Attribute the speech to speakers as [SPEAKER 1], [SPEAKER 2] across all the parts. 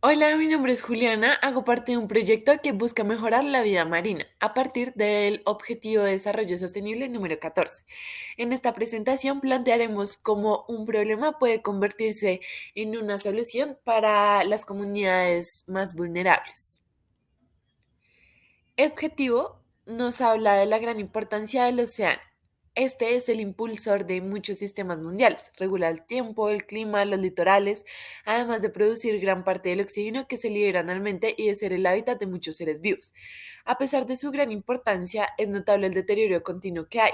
[SPEAKER 1] Hola, mi nombre es Juliana, hago parte de un proyecto que busca mejorar la vida marina a partir del Objetivo de Desarrollo Sostenible número 14. En esta presentación plantearemos cómo un problema puede convertirse en una solución para las comunidades más vulnerables. Este objetivo nos habla de la gran importancia del océano. Este es el impulsor de muchos sistemas mundiales, regula el tiempo, el clima, los litorales, además de producir gran parte del oxígeno que se libera anualmente y de ser el hábitat de muchos seres vivos. A pesar de su gran importancia, es notable el deterioro continuo que hay,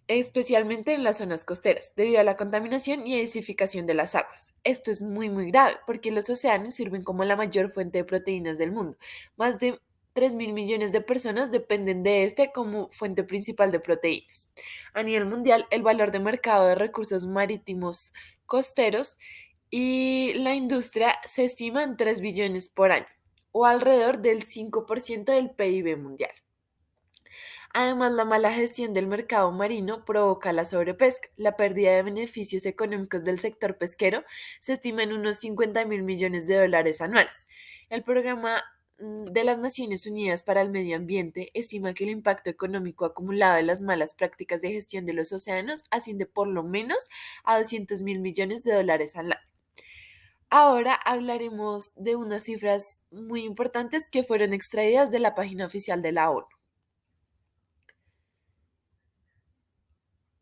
[SPEAKER 1] especialmente en las zonas costeras, debido a la contaminación y acidificación de las aguas. Esto es muy grave porque los océanos sirven como la mayor fuente de proteínas del mundo. Más de 3.000 millones de personas dependen de este como fuente principal de proteínas. A nivel mundial, el valor de mercado de recursos marítimos costeros y la industria se estima en 3 billones por año, o alrededor del 5% del PIB mundial. Además, la mala gestión del mercado marino provoca la sobrepesca. La pérdida de beneficios económicos del sector pesquero se estima en unos 50.000 millones de dólares anuales. El programa de las Naciones Unidas para el Medio Ambiente estima que el impacto económico acumulado de las malas prácticas de gestión de los océanos asciende por lo menos a 200.000 millones de dólares al año. Ahora hablaremos de unas cifras muy importantes que fueron extraídas de la página oficial de la ONU.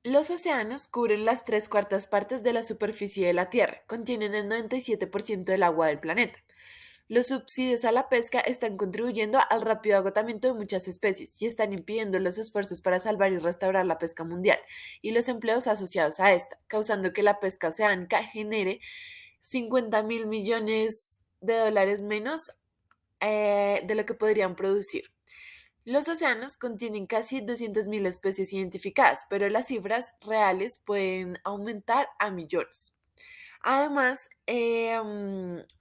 [SPEAKER 1] Los océanos cubren las tres cuartas partes de la superficie de la Tierra, contienen el 97% del agua del planeta. Los subsidios a la pesca están contribuyendo al rápido agotamiento de muchas especies y están impidiendo los esfuerzos para salvar y restaurar la pesca mundial y los empleos asociados a esta, causando que la pesca oceánica genere 50.000 millones de dólares menos de lo que podrían producir. Los océanos contienen casi 200.000 especies identificadas, pero las cifras reales pueden aumentar a millones. Además,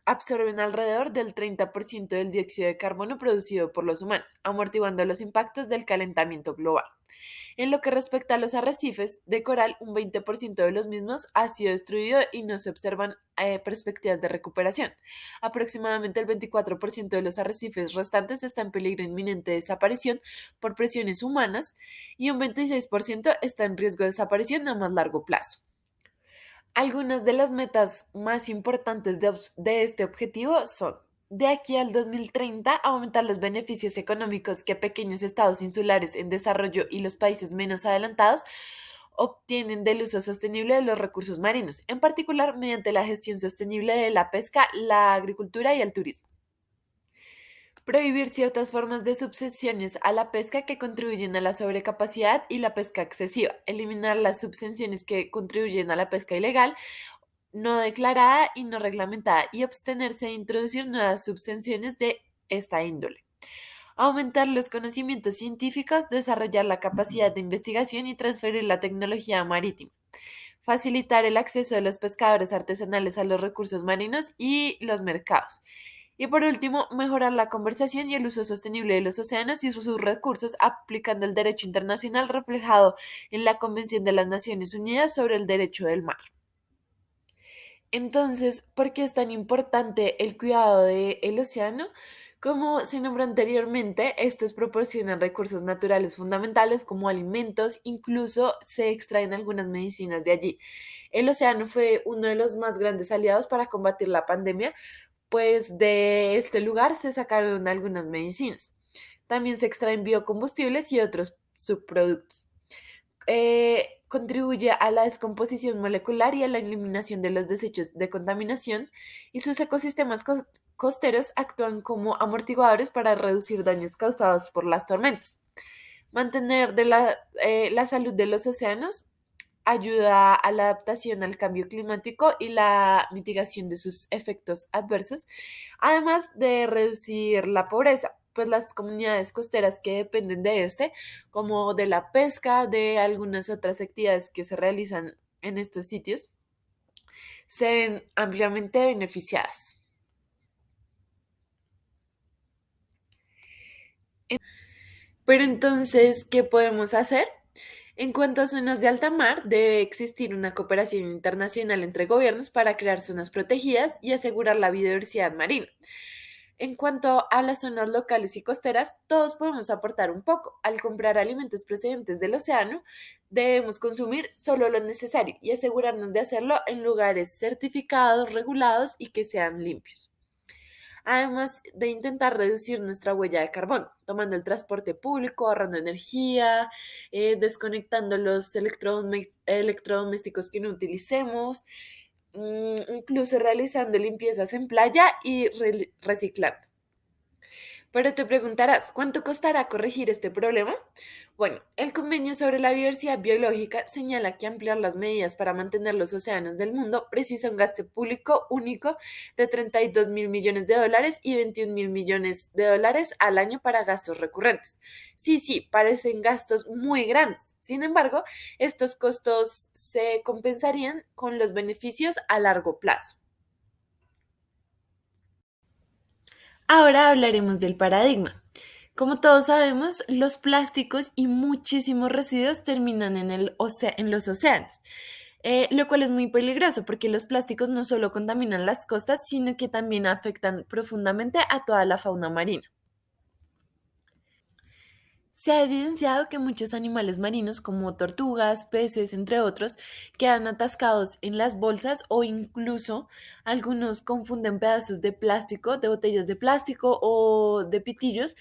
[SPEAKER 1] absorben alrededor del 30% del dióxido de carbono producido por los humanos, amortiguando los impactos del calentamiento global. En lo que respecta a los arrecifes de coral, un 20% de los mismos ha sido destruido y no se observan perspectivas de recuperación. Aproximadamente el 24% de los arrecifes restantes está en peligro inminente de desaparición por presiones humanas y un 26% está en riesgo de desaparición a más largo plazo. Algunas de las metas más importantes de este objetivo son: de aquí al 2030, aumentar los beneficios económicos que pequeños estados insulares en desarrollo y los países menos adelantados obtienen del uso sostenible de los recursos marinos, en particular mediante la gestión sostenible de la pesca, la agricultura y el turismo. Prohibir ciertas formas de subvenciones a la pesca que contribuyen a la sobrecapacidad y la pesca excesiva. Eliminar las subvenciones que contribuyen a la pesca ilegal, no declarada y no reglamentada, y abstenerse de introducir nuevas subvenciones de esta índole. Aumentar los conocimientos científicos, desarrollar la capacidad de investigación y transferir la tecnología marítima. Facilitar el acceso de los pescadores artesanales a los recursos marinos y los mercados. Y por último, mejorar la conversación y el uso sostenible de los océanos y sus recursos aplicando el derecho internacional reflejado en la Convención de las Naciones Unidas sobre el Derecho del Mar. Entonces, ¿por qué es tan importante el cuidado del océano? Como se nombró anteriormente, estos proporcionan recursos naturales fundamentales como alimentos, incluso se extraen algunas medicinas de allí. El océano fue uno de los más grandes aliados para combatir la pandemia, pues de este lugar se sacaron algunas medicinas. También se extraen biocombustibles y otros subproductos. Contribuye a la descomposición molecular y a la eliminación de los desechos de contaminación, y sus ecosistemas costeros actúan como amortiguadores para reducir daños causados por las tormentas. Mantener la salud de los océanos ayuda a la adaptación al cambio climático y la mitigación de sus efectos adversos, además de reducir la pobreza, pues las comunidades costeras que dependen de este, como de la pesca, de algunas otras actividades que se realizan en estos sitios, se ven ampliamente beneficiadas. Pero entonces, ¿qué podemos hacer? En cuanto a zonas de alta mar, debe existir una cooperación internacional entre gobiernos para crear zonas protegidas y asegurar la biodiversidad marina. En cuanto a las zonas locales y costeras, todos podemos aportar un poco. Al comprar alimentos procedentes del océano, debemos consumir solo lo necesario y asegurarnos de hacerlo en lugares certificados, regulados y que sean limpios. Además de intentar reducir nuestra huella de carbono, tomando el transporte público, ahorrando energía, desconectando los electrodomésticos que no utilicemos, incluso realizando limpiezas en playa y reciclando. Pero te preguntarás, ¿cuánto costará corregir este problema? Bueno, el convenio sobre la diversidad biológica señala que ampliar las medidas para mantener los océanos del mundo precisa un gasto público único de 32 mil millones de dólares y 21 mil millones de dólares al año para gastos recurrentes. Sí, sí, parecen gastos muy grandes. Sin embargo, estos costos se compensarían con los beneficios a largo plazo. Ahora hablaremos del paradigma. Como todos sabemos, los plásticos y muchísimos residuos terminan en los océanos, lo cual es muy peligroso porque los plásticos no solo contaminan las costas, sino que también afectan profundamente a toda la fauna marina. Se ha evidenciado que muchos animales marinos, como tortugas, peces, entre otros, quedan atascados en las bolsas o incluso algunos confunden pedazos de plástico, de botellas de plástico o de pitillos,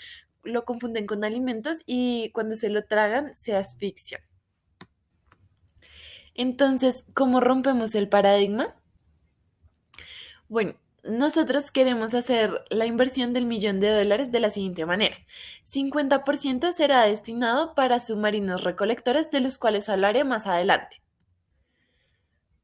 [SPEAKER 1] lo confunden con alimentos y cuando se lo tragan se asfixian. Entonces, ¿cómo rompemos el paradigma? Bueno, nosotros queremos hacer la inversión del millón de dólares de la siguiente manera. 50% será destinado para submarinos recolectores, de los cuales hablaré más adelante.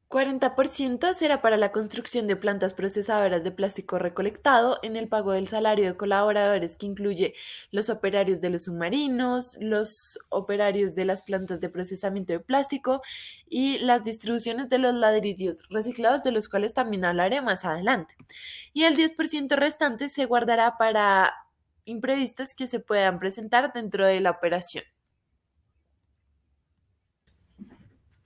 [SPEAKER 1] 40% será para la construcción de plantas procesadoras de plástico recolectado en el pago del salario de colaboradores que incluye los operarios de los submarinos, los operarios de las plantas de procesamiento de plástico y las distribuciones de los ladrillos reciclados, de los cuales también hablaré más adelante. Y el 10% restante se guardará para imprevistos que se puedan presentar dentro de la operación.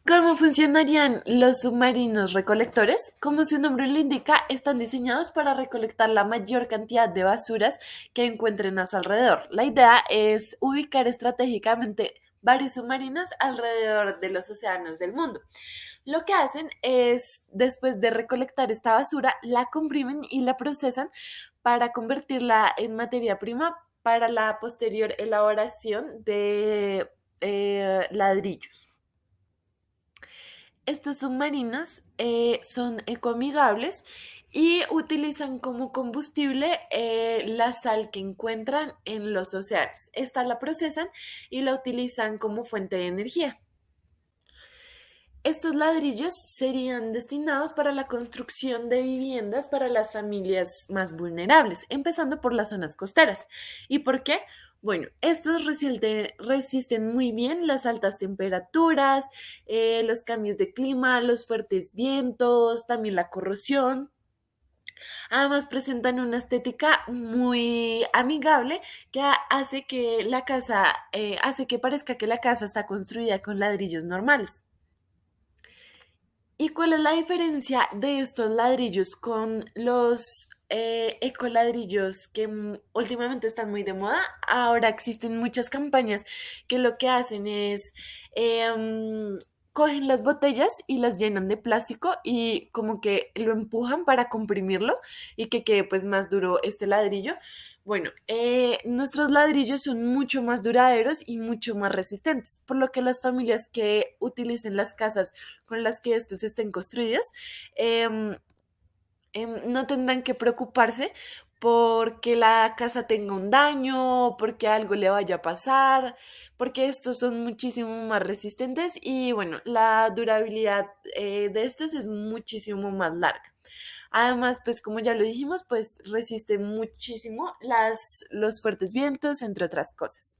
[SPEAKER 1] ¿Cómo funcionarían los submarinos recolectores? Como su nombre lo indica, están diseñados para recolectar la mayor cantidad de basuras que encuentren a su alrededor. La idea es ubicar estratégicamente varios submarinos alrededor de los océanos del mundo. Lo que hacen es, después de recolectar esta basura, la comprimen y la procesan para convertirla en materia prima para la posterior elaboración de ladrillos. Estos submarinos son ecoamigables y utilizan como combustible la sal que encuentran en los océanos. Esta la procesan y la utilizan como fuente de energía. Estos ladrillos serían destinados para la construcción de viviendas para las familias más vulnerables, empezando por las zonas costeras. ¿Y por qué? Bueno, estos resisten muy bien las altas temperaturas, los cambios de clima, los fuertes vientos, también la corrosión. Además, presentan una estética muy amigable que hace que la casa, hace que parezca que la casa está construida con ladrillos normales. ¿Y cuál es la diferencia de estos ladrillos con los ecoladrillos que últimamente están muy de moda? Ahora existen muchas campañas que lo que hacen es cogen las botellas y las llenan de plástico y como que lo empujan para comprimirlo y que quede pues más duro este ladrillo. Bueno, nuestros ladrillos son mucho más duraderos y mucho más resistentes, por lo que las familias que utilicen las casas con las que estos estén construidos, em, no tendrán que preocuparse porque la casa tenga un daño, porque algo le vaya a pasar, porque estos son muchísimo más resistentes y bueno, la durabilidad de estos es muchísimo más larga. Además, pues como ya lo dijimos, pues resiste muchísimo los fuertes vientos, entre otras cosas.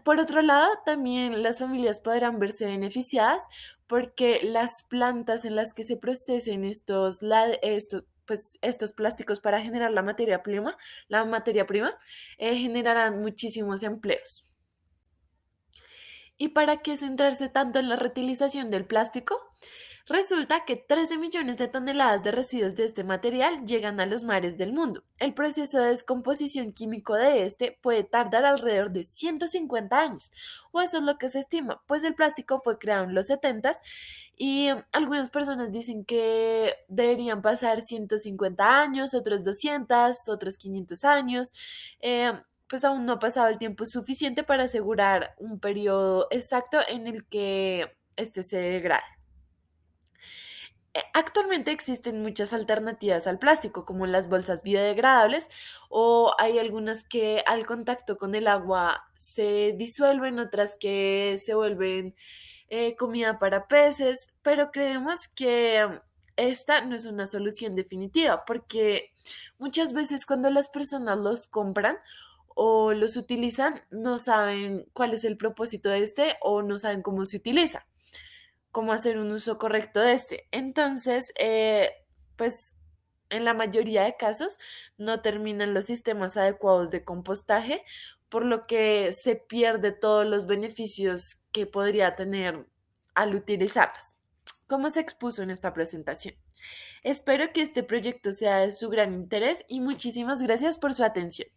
[SPEAKER 1] Por otro lado, también las familias podrán verse beneficiadas porque las plantas en las que se procesen estos plásticos para generar la materia prima generarán muchísimos empleos. ¿Y para qué centrarse tanto en la reutilización del plástico? Resulta que 13 millones de toneladas de residuos de este material llegan a los mares del mundo. El proceso de descomposición químico de este puede tardar alrededor de 150 años, o eso es lo que se estima, pues el plástico fue creado en los 70 y algunas personas dicen que deberían pasar 150 años, otros 200, otros 500 años. Eh, pues aún no ha pasado el tiempo suficiente para asegurar un periodo exacto en el que este se degrade. Actualmente existen muchas alternativas al plástico, como las bolsas biodegradables, o hay algunas que al contacto con el agua se disuelven, otras que se vuelven comida para peces, pero creemos que esta no es una solución definitiva, porque muchas veces cuando las personas los compran o los utilizan, no saben cuál es el propósito de este o no saben cómo se utiliza, cómo hacer un uso correcto de este. Entonces, pues en la mayoría de casos no terminan los sistemas adecuados de compostaje, por lo que se pierde todos los beneficios que podría tener al utilizarlas, como se expuso en esta presentación. Espero que este proyecto sea de su gran interés y muchísimas gracias por su atención.